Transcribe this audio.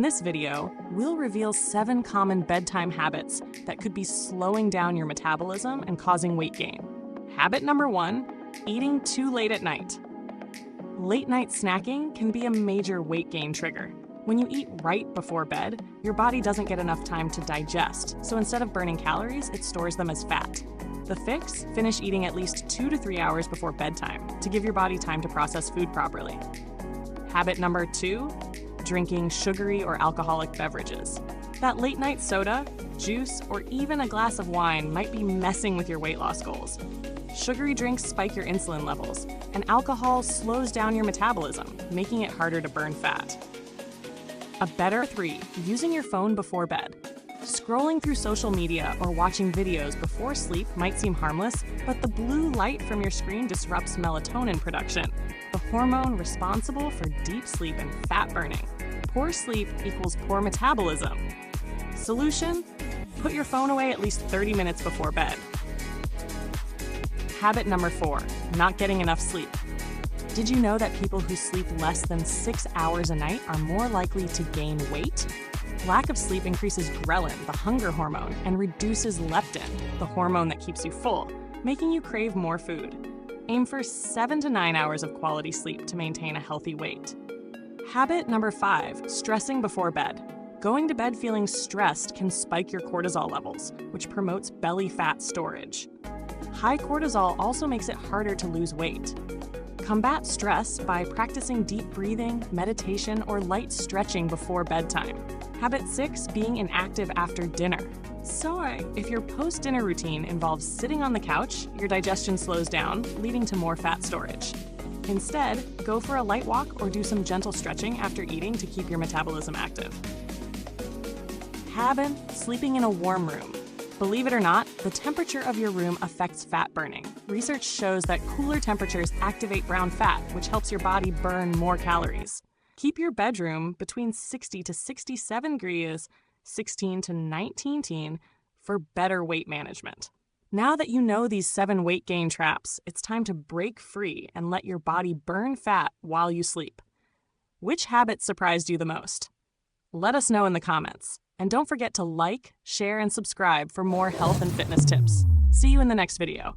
In this video, we'll reveal 7 common bedtime habits that could be slowing down your metabolism and causing weight gain. Habit number 1, eating too late at night. Late night snacking can be a major weight gain trigger. When you eat right before bed, your body doesn't get enough time to digest, so instead of burning calories, it stores them as fat. The fix? Finish eating at least 2 to 3 hours before bedtime to give your body time to process food properly. Habit number 2, drinking sugary or alcoholic beverages. That late night soda, juice, or even a glass of wine might be messing with your weight loss goals. Sugary drinks spike your insulin levels, and alcohol slows down your metabolism, making it harder to burn fat. A better 3, using your phone before bed. Scrolling through social media or watching videos before sleep might seem harmless, but the blue light from your screen disrupts melatonin production, the hormone responsible for deep sleep and fat burning. Poor sleep equals poor metabolism. Solution? Put your phone away at least 30 minutes before bed. Habit number 4, not getting enough sleep. Did you know that people who sleep less than 6 hours a night are more likely to gain weight? Lack of sleep increases ghrelin, the hunger hormone, and reduces leptin, the hormone that keeps you full, making you crave more food. Aim for 7 to 9 hours of quality sleep to maintain a healthy weight. Habit number 5, stressing before bed. Going to bed feeling stressed can spike your cortisol levels, which promotes belly fat storage. High cortisol also makes it harder to lose weight. Combat stress by practicing deep breathing, meditation, or light stretching before bedtime. Habit 6, being inactive after dinner. So, if your post-dinner routine involves sitting on the couch, your digestion slows down, leading to more fat storage. Instead, go for a light walk or do some gentle stretching after eating to keep your metabolism active. Habit, sleeping in a warm room. Believe it or not, the temperature of your room affects fat burning. Research shows that cooler temperatures activate brown fat, which helps your body burn more calories. Keep your bedroom between 60 to 67 degrees, 16 to 19 for better weight management. Now that you know these 7 weight gain traps, it's time to break free and let your body burn fat while you sleep. Which habit surprised you the most? Let us know in the comments. And don't forget to like, share, and subscribe for more health and fitness tips. See you in the next video.